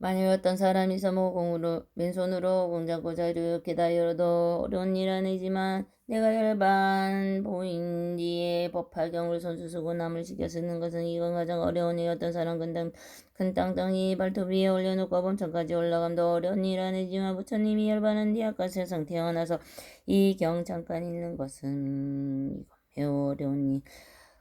만일 어떤 사람이 서모공으로 맨손으로 공잡고 자리를 이렇게 다 열어도 어려운 일 아니지만 내가 열반 보인 뒤에 법화경을 손수 쓰고 남을 지켜 쓰는 것은 이건 가장 어려운 일. 어떤 사람 큰 땅덩이 발톱 위에 올려놓고 범천까지 올라감도 어려운 일 아니지만 부처님이 열반한 뒤 아까 세상 태어나서 이 경 잠깐 읽는 것은 이건 매우 어려운 일.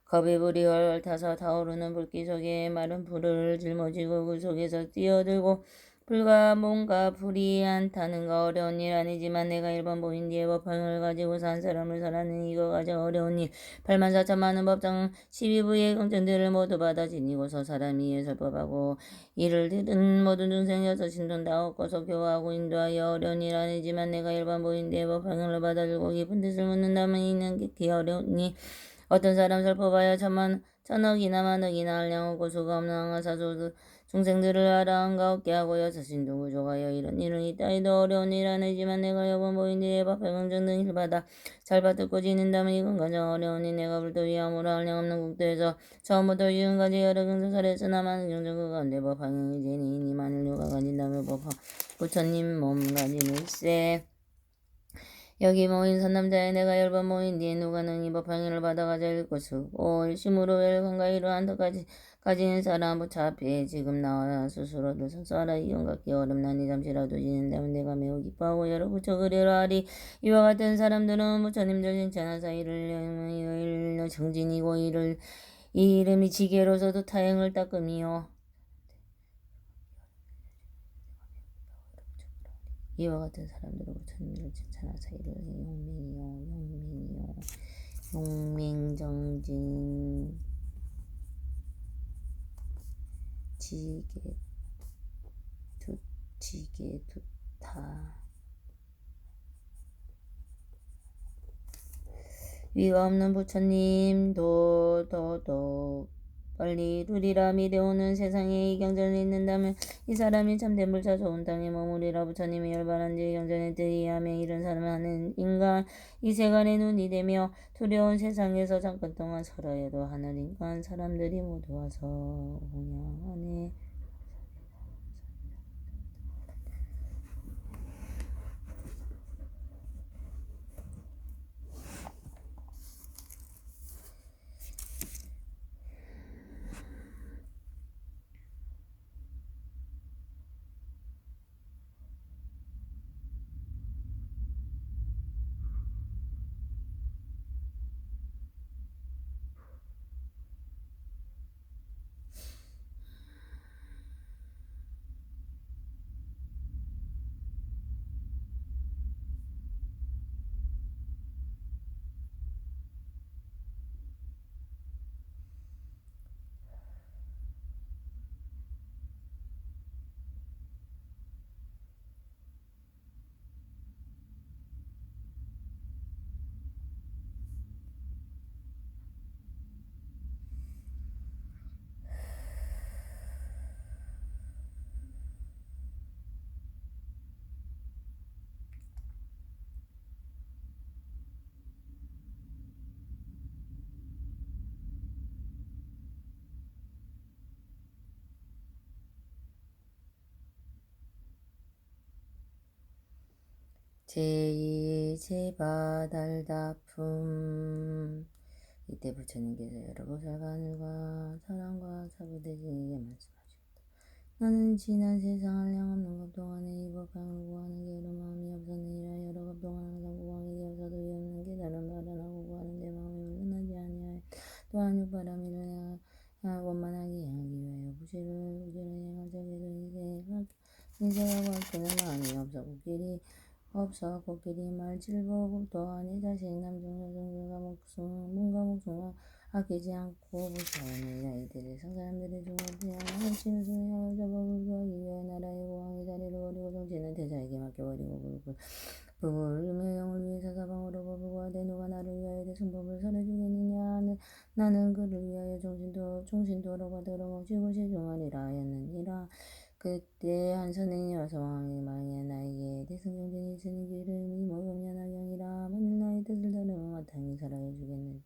겁이 부리월 타서 타오르는 불길 속에 마른 불을 짊어지고 그 속에서 뛰어들고 불과 뭔가 불이 안 타는 거 어려운 일 아니지만 내가 1번 보인 뒤에 법황을 가지고 산 사람을 살아는 이거 가장 어려운 일. 8만 4천 많은 법장 12부의 공전들을 모두 받아 지니고서 사람이 예설법하고 이를 들은 모든 중생 여섯 신돈 다 얻고서 교화하고 인도하여 어려운 일 아니지만 내가 1번 보인 뒤에 법황을 받아 들고 깊은 뜻을 묻는다면 있는 게 어려운 일. 어떤 사람 살펴봐야 천억이나 만억이나 알량하고 고수가 없는 항아사조 중생들을 알아 한가없게 하고 여섯신도 구족하여 이런 일은 이따위도 어려운 일 아니지만 내가 여번 보인뒤에 법회강정 등 일받아 잘 받듣고 지닌다면 이건 가장 어려운 일. 내가 불도 위함으로 알량없는 국도에서 처음부터 지금까지 여러 경전설했으나 많은 경전 그 가운데 법화경이 제니이니 만일 누가 가진다면 법화 부처님 몸 가지는세. 여기 모인 선남자의 내가 10번 모인 뒤에 누가 능히 법황을 받아가자 일것이고 일심으로 열관과 이러한 덕까지 가지는 사람 부처 앞에 지금 나와 스스로도 성사하라. 이용 갖기 어렵나니 잠시라도 지낸다면 내가 매우 기뻐하고 여러 부처 그리라 하리. 이와 같은 사람들은 부처님들 진천한 사이를 정진이고 이 이름이 지게로서도 타행을 닦음이요. 이와 같은 사람들은 부처님을 칭찬하 사이를 용맹정진 지게두타 위가 없는 부처님 도도도 빨리 이루리라. 미래오는 세상에 이 경전을 읽는다면 이 사람이 참된 불차 좋은 땅에 머무리라. 부처님이 열반한 뒤 경전에 들이하며 이런 사람을 하는 인간 이 세간의 눈이 되며 두려운 세상에서 잠깐 동안 설하여도 하늘 인간 사람들이 모두 와서 공양하네. 제바달다품. 이때 부처님께서 여러 보살간을과 사랑과 사부대중에게 말씀하셨다. 나는 지난 세상 한량없는 것 동안에 이 법향을 구하는 게로 마음이 없었느니라. 여러 것 동안 항상 구하게 되어서도 없는 깨달음 발언하고 구하는 데 마음이 물러나지 아니하여 또한 육바람이를 원만하게 행하기 위하여 부지를 행할 적에도 인생하고 할때는 마음이 없어 코끼리 말질보고 또한 이 자식 남성 여성들과 문과 목숨과 아끼지 않고 무서워하느니라. 이들의 성사람들의 중업이야 훔치는 소리하여 저법을 구하기 위해 나라의 고왕의 자리를 버리고 정치는 대자에게 맡겨버리고 부부를 명령을 위해 사사방으로 법을 구하되 누가 나를 위하여 대승법을 설해주겠느냐. 나는 그를 위하여 종신도로가 들어먹히고 시중하리라 하였느니라. 그때 한 선생이 와서 왕에게 말하기를 나에게 대승경전이 있으니 그 이름이 모금연화경이라. 만일 나의 뜻을 따르면 마땅히 살아야 주겠느니라.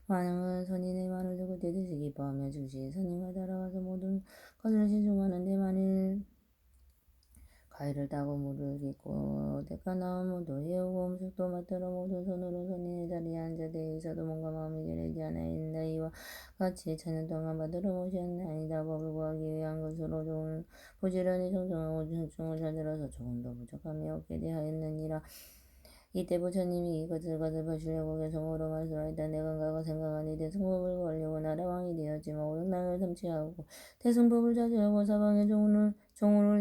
왕은 선인의 말을 듣고 대듯이 기뻐하며 즉시 선인과 따라와서 모든 것을 시중하는데 만일 과일을 따고 물을 깃고 대가 나무도 해오고 음식도 맡들어 모든 손으로 손님의 자리에 앉아 대의사도 뭔가 마음이 게르지 않아있나 이와 같이 천년 동안 받들어 모셨나이다. 법을 구하기 위한 것으로 좀 부지런히 정정하고 중증을 찾으러서 조금도 부족함이 없게 되하였느니라. 이때 부처님이 이것을 거듭하시려고 개성으로 말씀하였다. 내가 가가 생각하니 대승법을 구하려고 나라왕이 되었지만 오력남을 삼치하고 대승법을 자제하고 사방에 종을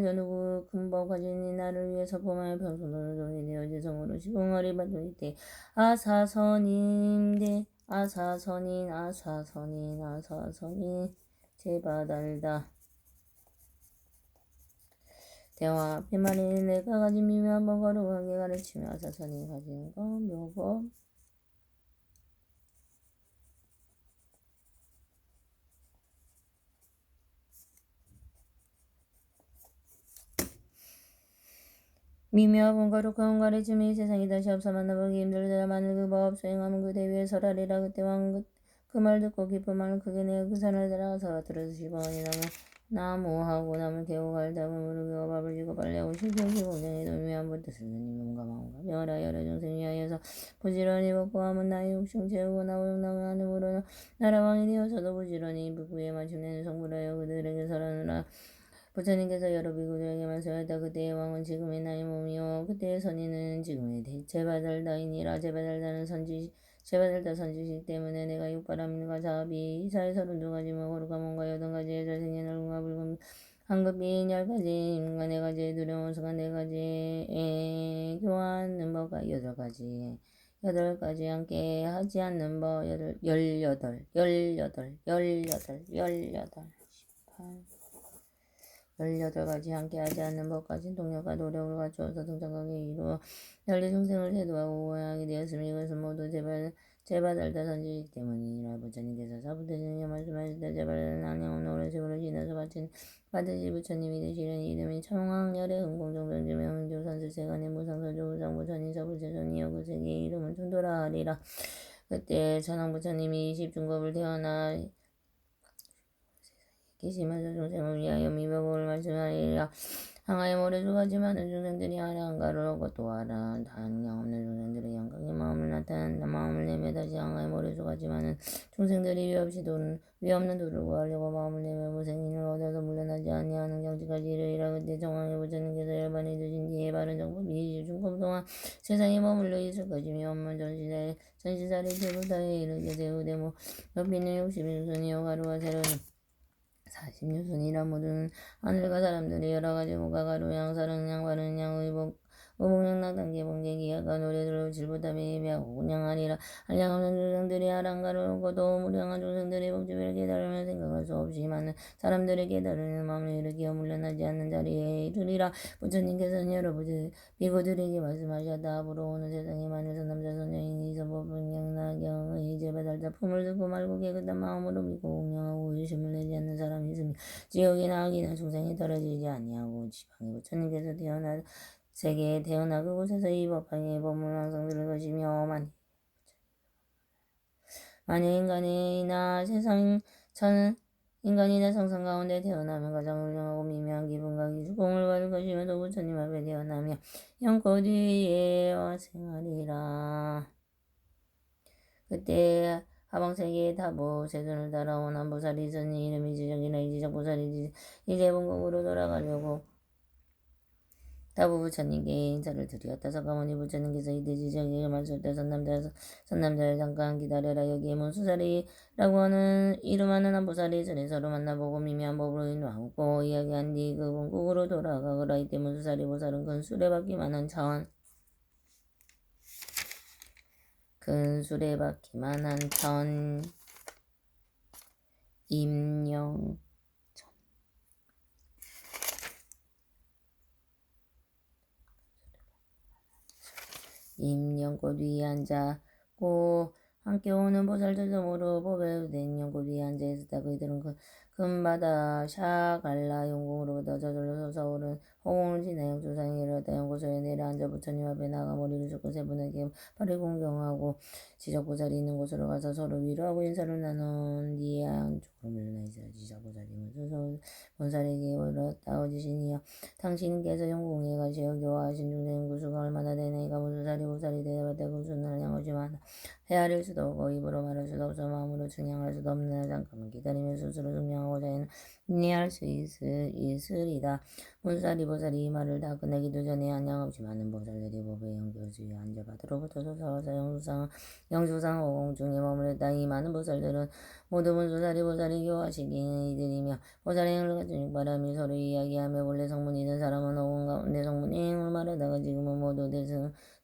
여누고 금법 가진 나를 위해 서범하여 평소도는 돈이 되어 지성으로 시공하리 받을 이때 아사선인 제바달다. 대화 앞에 말이니 내가 가진 미묘한 번거로 관계 가르치며 아사선이 가진 것 묘법 미묘한 번거룩한 가르침이 세상이 다시 없어 만나보기 힘들다. 만일 그 법 수행하면 그 대위에 설하리라. 그때 왕은 그 말 듣고 기쁜 마음을 크게 내어 그 산을 따라가서 들어서 시방하니 나무하고 남을 개고 갈다고 무르기고 밥을 지고 빨래하고 실평시 공장에도 미묘한 뜻을 듣는 몸과 마음과 명하라. 여러 중생 위하여서 부지런히 먹고 하면 나의 욕심 채우고 나오용남을 하늘으로 나라왕이 되어서도 부지런히 부부에 마침내는 성불하여 그들에게 설하느라. 부처님께서 여러 비구들에게 말씀하였다. 그때의 왕은 지금의 나의 몸이요 그때의 선인은 지금의 제바달다이니라. 제바달다 선지식 때문에 내가 육바람과 자비 이사의 32가지 거룩한 몸과 8가지의 잘생긴 얼굴과 붉은 황급빛 10가지 인간 4가지의 두려운 순간 4가지의 교환하는 법과 8가지 함께 하지 않는 법 18 18가지 함께 하지 않는 법까지 동력과 노력을 갖추어서 등장하게 이루어 열리 중생을 제도하고 고양하게 되었으니 이것은 모두 제바달다 선지식 때문이니라. 부처님께서 사부대중에 말씀하셨다. 제바달은 안녕은 오랜 세월을 지나서 받으시 부처님이 되시려니 이름이 청왕열의 흥공정변지명 흥조산수세간의 무상서조 우상부처님 서부세존이여 그 세계의 이름은 천도라 하리라. 그때 천왕부처님이 20중겁을 태어나 계시면서 중생을 위하여 미법을 말씀하리라. 항아의 모래주 가지 많은 중생들이 하라 한가를 하고 또 하라. 단양 없는 중생들의 영광의 마음을 나타낸다. 마음을 내며 다시 항아의 모래주 가지 많은 중생들이 위 없는 도를 구하려고 마음을 내며 무생인을 얻어서 물러나지 아니하는 경지까지 이르리라. 그때 정황의 부처님께서 열반이 되신 뒤에 바른 정법이 20중법 동안 세상에 머물러 있을 것이며 업문 전시사를 제부다에 이르게 세우되고 높이는 60인순이요 가루와 세로는 40유순이라. 모든 하늘과 사람들이 여러가지 모가 가루 양사른 양 바른 양 의복양 단계 번개 기하가 노래들로 질부담에 예배하고 kun양하리라. 한량 없는 중생들이 하랑가르고도 무량한 중생들이 법지를 깨달으며 생각할 수 없이 많은 사람들이 깨달으는 마음을 일으키어 물러나지 않는 자리에 이르리라. 부처님께서는 여러 비구들에게 말씀하셨다. 앞으로 오는 세상에 많은 남자 소녀인이 서법응양나경의 제바달다 품을 듣고 말고 깨끗한 마음으로 믿고 공양하고 의심을 내지 않는 사람이 있으며 지옥이나 악이나 중생이 떨어지지 아니하고 지방에 부처님께서 세계에 태어나 그곳에서 이 법방의 법문을 항상 들을 것이며 만약 인간이나 성상 가운데 태어나면 가장 훌륭하고 미묘한 기분과 기수공을 받을 것이며 또 부처님 앞에 태어나며 영코 뒤에 생하리라. 그때 하방세계의 타보 세존을 따라온 한 보살이 있으니 이름이 지적이나 이지적 보살이지. 이제 본국으로 돌아가려고 타보 부처님께 인사를 드렸다. 사가모니 부처님께서 이때 지적에게 말씀했다. 선남자를 잠깐 기다려라. 여기에 문수살이라고 하는 이름하는 한 보살이 있으니 서로 만나보고 미묘한 법으로 인도하고 이야기한 뒤 그 본국으로 돌아가거라. 이때 문수살이 보살은 큰 수레바퀴만한 천 임영꽃 위에 앉았고 함께 오는 보살들 등으로 보배된 연꽃 위에 앉아 있었다. 그들은 금바다 샤갈라 용궁으로부터 저절로 솟아오른 허공을 지나 영조상에 이르렀다. 연고소에 내려앉아 부처님 앞에 나가 머리를 sup고 세 분에게 발을 공경하고 지적보살이 있는 곳으로 가서 서로 위로하고 인사를 나눈 뒤에 안쪽으로 물러나 있어 지적보살이 본살에게 이르렀다. 어지신이여, 당신께서 영궁에 가시어 교화하신 중생 구수가 얼마나 되나이까. 무슨 살이 보살이 대답할 그 수는 향오지만 헤아릴 수도 없고 입으로 말할 수도 없어 마음으로 증량할 수도 없는 잠깐만 기다리며 스스로 증량하고자 해는 이해할 수 있으리다. 문사리 보살이 이 말을 다 끝내기도 전에 한량없이 많은 보살들이 법의 영교수에 앉아 바다로부터 솟아와서 영수상 오공 중에 머무르다. 이 많은 보살들은 모두 문수사리 보살이 교화시키는 이들이며 보살의 행을 갖춘 육바람이 서로 이야기하며 본래 성문이 된 사람은 오공 가운데 성문의 행을 말하다가 지금은 모두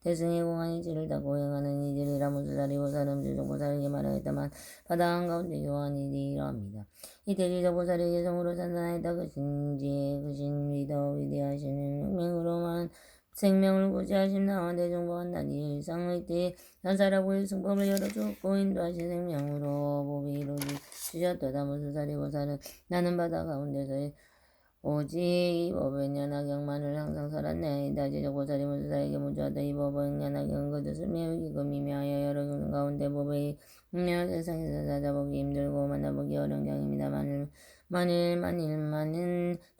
대승의 공안이 지를 닦고 행하는 이들이라. 문수사리 보살은 지적보살에게 말하였다만 바다 한가운데 교환이 이러합니다. 이때 지적보살에게 성으로 산산하였다. 그신 위대하시는 생명으로만 생명을 구제하신 나와 대중보한다니 일상의 때에 난사라고 승법을 열어주었고 인도하신 생명으로 법이 이루어지 주셨도다. 문수사리 보살은 나는 바다 가운데서 오직 이 법의 연하경만을 항상 살았나이다. 지적보살이 문수사에게 문주하다. 이 법의 연하경은 그 뜻을 매우 기금이며 하여 여러 가운데 법의 분명 세상에서 찾아보기 힘들고 만나보기 어려운 경입니다. 많은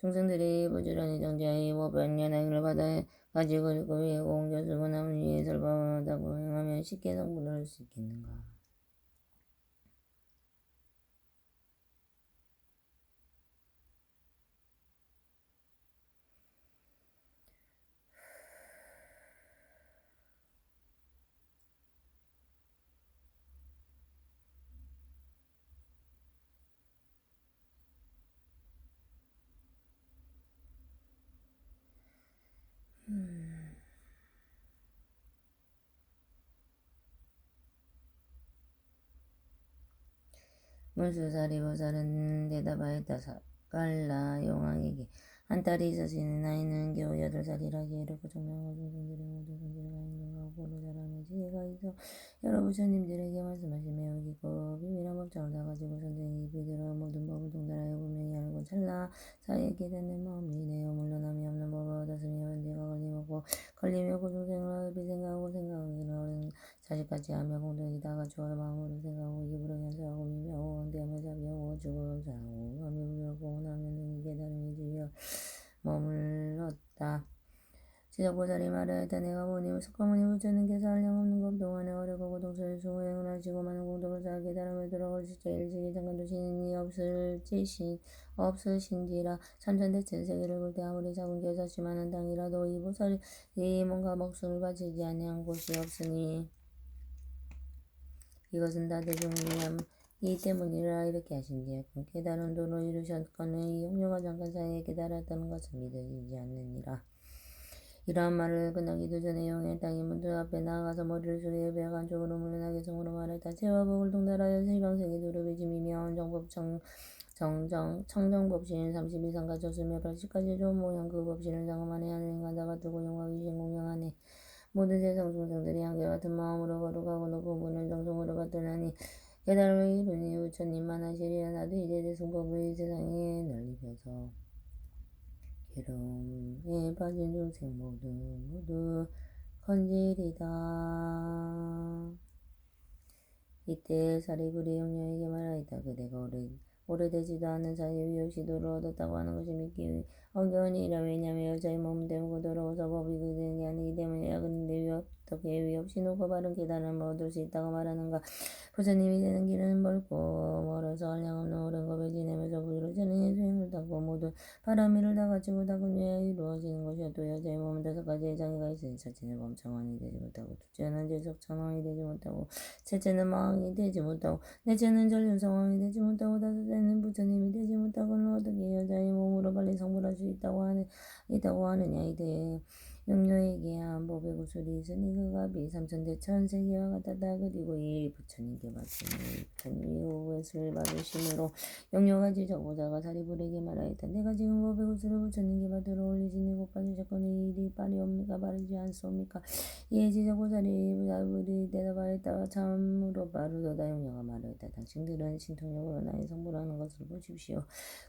중생들이 부지런히 정지하여 이 법의 연하경을 받아 가지고 그 위에 옮겨 쓰고 남은 위에 설법하다고 행하면 쉽게 성불을 할 수 있겠는가. 문수사리 보살은 대답하였다. 사갈라 용왕에게 한 딸이 있었으니 나이는 겨우 8살이라기에 이렇고 정명하고 중생들이 모두 성질과 행동과 고로 자라는 지혜가 있어 여러 부처님들에게 말씀하신 매우 깊고 비밀한 법정을 다 가지고 선생이 입이 들어 모든 법을 동달하여 분명히 알고 찰나 사이에 깨닫는 마음이 내어 물러남이 없는 법을 얻었으니 현재가 걸림없고 걸림이 없고 중생을 어비 생각하고 생각하기는 어린 자식같이 하며 공동이 다 갖추어 마음으로 생각하고 입으로 연사하고 미묘하고 원대하며 자비하고 죽음을 사하고 마음이 부끄럽고 원하면 능히 깨달음이 주여 머물렀다. 지적보살이 말하였다. 내가 보니 석가모니 부처님께서 한량없는 것 동안에 어려고 고독소를 수행을 하시고 많은 공덕을 쌓아 깨달음을 들어올 시자 일시기 잠깐 두시는 이 없으신지라. 삼천대천 세계를 볼 때 아무리 작은 겨자씨만한 땅이라도 이 보살이 뭔가 목숨을 바치지 아니한 곳이 없으니 이것은 다 대중이함 이 때문이라. 이렇게 하신지에 깨달은 도로 이루셨거늘 이 영유가 잠깐 사이에 깨달았다는 것은 믿어지지 않느니라. 이러한 말을 끝나기도 전에 영의 땅이 문득 앞에 나아가서 머리를 숙여 배가 안쪽으로 물러나게 성으로 말했다. 죄와 복을 동달하여 실방생이 두루비 짐이며 청정법신을 30 이상 가졌으며 80까지 좋은 모양 그 법신을 장엄하네. 하늘 인간다 받들고 영광 귀신 공양하네. 모든 세상 중생들이 한결같은 마음으로 거룩하고 높은 분을 정성으로 받들나니 깨달음을 이루니 부처님만 하시리라. 나도 이제 대승법을 이 세상에 널리 펴서 괴로움에 빠진 중생 모두 건지리다. 이때 사리부리 영녀에게 말하였다. 그대가 오래되지도 않은 사이에 위협시도를 얻었다고 하는 것이 믿기 어려운 일이라. 왜냐하면 여자의 몸 때문에 더러워서 법이 그되는 게 아니기 때문이라. 그런데 어떻게 위협시 놓고 바른 깨달음을 얻을 수 있다고 말하는가. 부처님이 되는 길은 멀고 멀어서 한량없는 오랜 겁에 지내면서 부르짖는 예수님을 닦고 모든 바람이를 다 갖추고 닦은 후에 이루어지는 것이요. 또 여자의 몸은 5가지의 장애가 있으니 첫째는 범청왕이 되지 못하고, 둘째는 제석청왕이 되지 못하고, 셋째는 마왕이 되지 못하고, 넷째는 전륜성왕이 되지 못하고, 다섯째는 부처님이 되지 못하고는 어떻게 여자의 몸으로 빨리 성불할 수 있다고 하느냐. 이때 영녀에게 한 법의 구슬이 있으니 그가 비 삼천대 천세기와 같았다. 그리고 이 부처님께 말씀을 부처님이 오vet을 받으심으로 영녀가 지저보다가 사리불에게 말하였다. 내가 지금 법의 구슬을 부처님께 받으러 올리지니 곧 받으셨거니 일이 빠리옵니까 빠르지 않소옵니까? 이에 지저보살이 사리불이 대답하였다. 참으로 빠르도다. 영녀가 말하였다. 당신들은 신통력으로 나의 성불하는 것을 보십시오.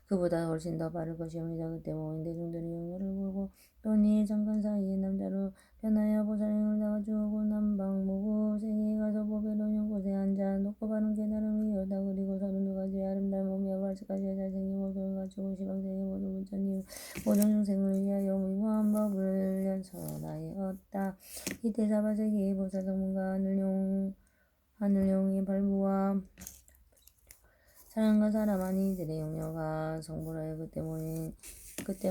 그보다 훨씬 더 빠를 것이옵니다. 그때 모인 대중들이 영녀를 보고 또니 잠깐 사이에 남자로 변하여 보살행을 다가 주고 남방무구 세계에 가서 보배로운 연꽃에 앉아 높고 바른 깨달음을 이루다. 그리고 32가지의 아름다운 몸이와 발색까지 잘생긴 모습을 갖추고 시방세계 모든 부처님 모든 중생을 위하여 무궁한 법을 연설하였다. 이때 사바세계의 보살성문과 하늘용의 발부와 사람과 사람 아니 이들의 영녀가 성불하여 그때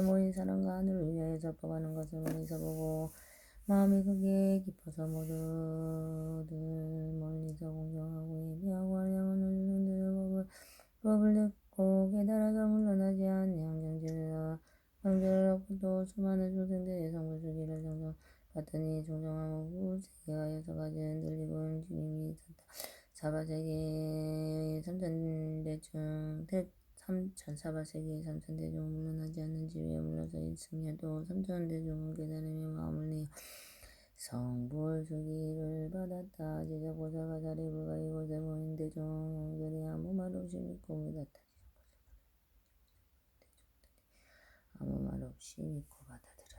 모인 사람과 하늘을 위하여 접법하는 것을 멀리서 보고 마음이 크게 깊어서 모두들 멀리서 공경하고 예배하고 한량하는 법을 듣고 깨달아서 물러나지 아니한 경제를 얻고 또 수많은 중생들의 성불수기를 받더니 종정하고 세계가 여섯 가지 흔들리고 주님이 있었다. 사바세계 사바세계의 삼천대중은 물러나지 않는 지위에 물러서 있으며도 삼천대중은 깨달음의 마음을 내어 성불수기를 받았다. 지저보살과 사리불과 이곳에 모인 대중들이 아무 말 없이 믿고 믿었다. 아무 말 없이 믿고 받아들였다.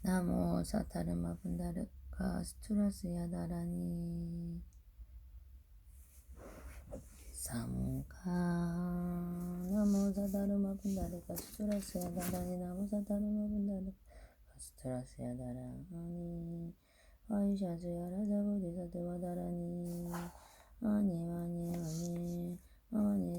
나모 사타르마 분다르카 스투라스야다라니 사무카 나모 사타르마 분다르카 스투라스야다라니 나모 사타르마 분다르카 스투라스야다라니 아유샤스야라자보디사드와다라니 아니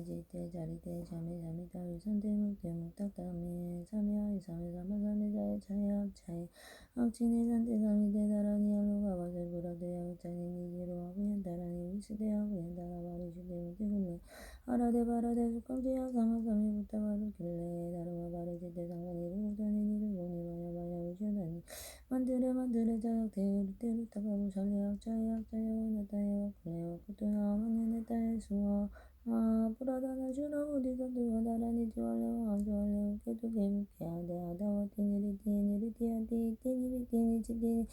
지테 자리테 자메 다위선테 묵테 묵닥다메 사메아이 사메 사마사메 자에 차에 악차에 악치네 산테 사미데 다라니 알로가 바세 부라데 악차니 니지로 아부얀다라니 위스데 아부얀다라 바리시데 무테군네 아라데 바라데 수kam지야 사마사메 부타바루길레 다루마 바리시데 상관이르 우자니 니르고니 바야바야 우주다니 만드레 자약테 루타바부 살레 악차에 와나타에 와클레 와쿠투나 마네네타에 수와 브라다나 주라보디사드와 다라니 주알레와 주알레 우케두게 아다와 티니리티아티 티니리티니치티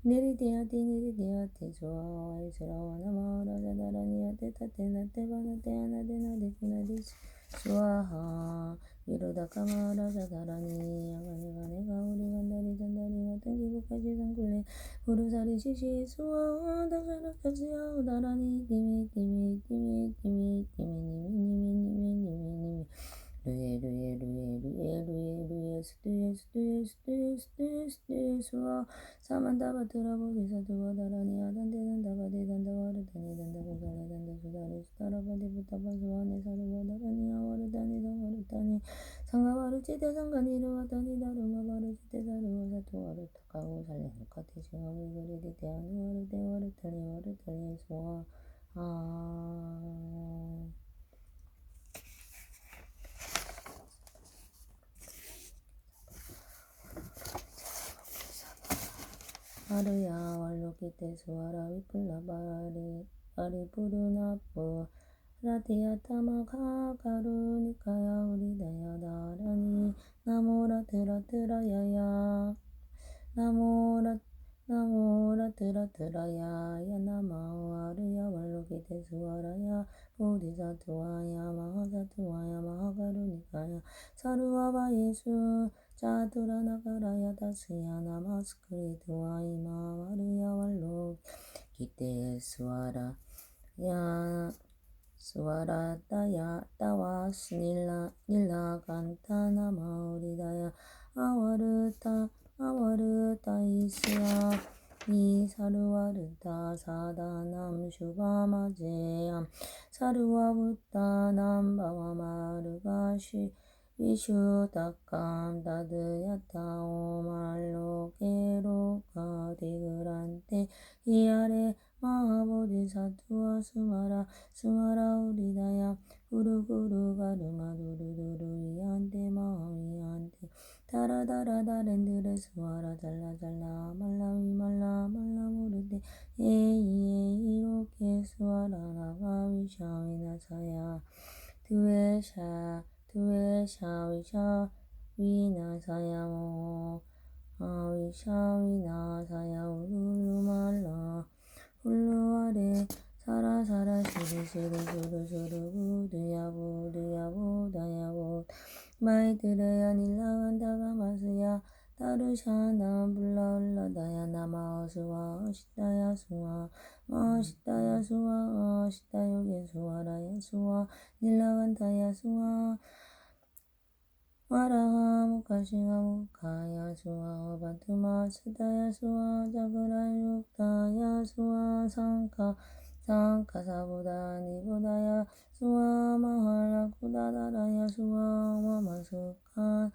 니리티아티 수와 와이스라와 나마라자 다라니아테 타테나테 바나테 아나데나데쿠나디스 수아하 이로다카마라자 다라니 아가네가네가 우리간다리 잔다리 같은 기부까지 상굴레 부르사리 시시 수아 다사라카스야 우다라니 니미 루에 스투에 수아 사만다바트라 보디사두와 다라니 아단데단다바데 단다와르다니 단다고살레 단다수다리 수다라바데 부타바수와 네사르와 다라니 아와르다니 사와르다니 상가와르치테 상가니르와다니 다루마바르치테 사르와 사토와르타카고 살레누카테 싱하위거리디테 아누와르데 와르타니 수아 아르야 왈로키테 수아라 위플라바리 아리푸르나뿌 라티아타마 카카루니카야 우리다야 다라니 나모라트라트라야야 나모라 나모라트라트라야 야나마와르야 왈로케테스와라야 보디사투와야 마하사투와야 마하가루니카야 사루와바 예수 자투라나가라야 다스야 나마스크리트와 이마와르야 왈로케테스와라 야 스와라타야 타와스 닐라간타나 마우리다야 아와르타 이스야 이사르와르타 사다남 슈바마제암 사르와부타남 바와마르가시 비슈타캄 다드야타 오말로게로가 디그란테 이아레 마하보디사투와 스마라 우리다야 구루구루 가르마두루두루 이안테 마위안테 다라다라다렌드레 스와라 잘라잘라 말라위말라 말라무르데 예이에 이로케 스와라라가 위샤위나사야 두에샤 위나사야모 위샤위나사야 우르르말라 훌루아레 사라사라 시르시르 부드야 마이드레야 닐라간다가 마스야 따르샤나 불라울라다야 나마어스와 어시다야 수와 마시다야 수와 어시다요게 수와라야 수와 닐라간다야 수와 와라하 무카시가 무카야 수와 바투마 스다야 수와 자그라육다야 수와 상카사보다 니보다야 수와 마할라 구다다라야 수와 와마수카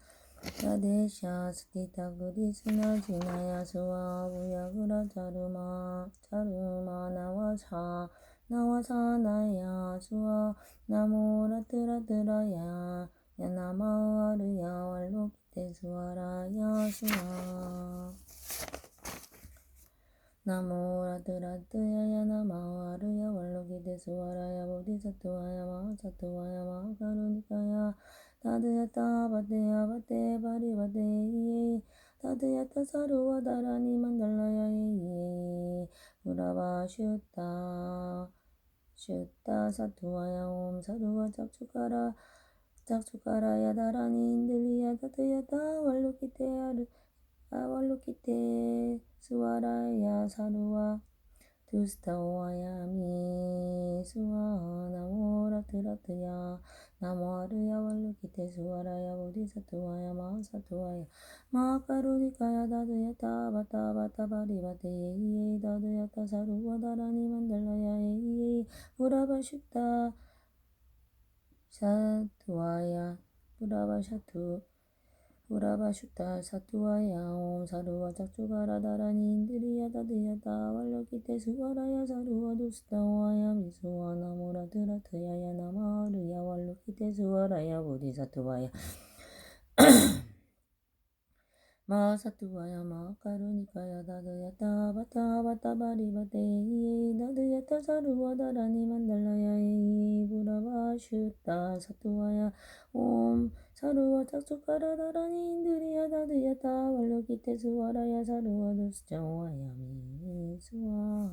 야데샤 스티타 그리스나 지나야 수와 부야그라 자르마 나와사 나야 수와 나모라트라트라야 야나마와르야 왈로키테스와라야 수와 나모라트라트야 야나마와르야 왈로키테스와라야 보디사투와야 마하사투와야 마하가루니카야 다드야타 바테 바리바테 이에 다드야타 사루와다라니 만달라야 이에 무라바 슈타 사투와야 옴 사루와 짝축가라야 다라니 인들리야 다드야타 왈로키테 스와라야 사루와 두스타와야 미수와 나모라트라트야 나모아르야 왈로키테 스와라야 보디사투와야 마하사투와야 마하가루니카야 다드야타 바타 바리바테 예이에 다드야타 사루와 다라니 만달라야 예이에 우라바 슈타 사투와야 우라바 슈타 사투와야 옴 사루와 짝주가라 다라니 인드리야 다드야타 왈로키테 스와라야 사루와 두스타와야 미수와 나모라트라트야야 나마르야 왈로키테 스와라야 보디사투와야 마사투와야 마하가루니카야 다드야타 바타 바리바테 이에 다드야타 사루와 다라니 만달라야 이에 부라바 슈타 사투와야 옴 사루와 짝축가라 다라니 인드리야 다드야타 왈로키테 스와라야 사루와 두스타와야 미수와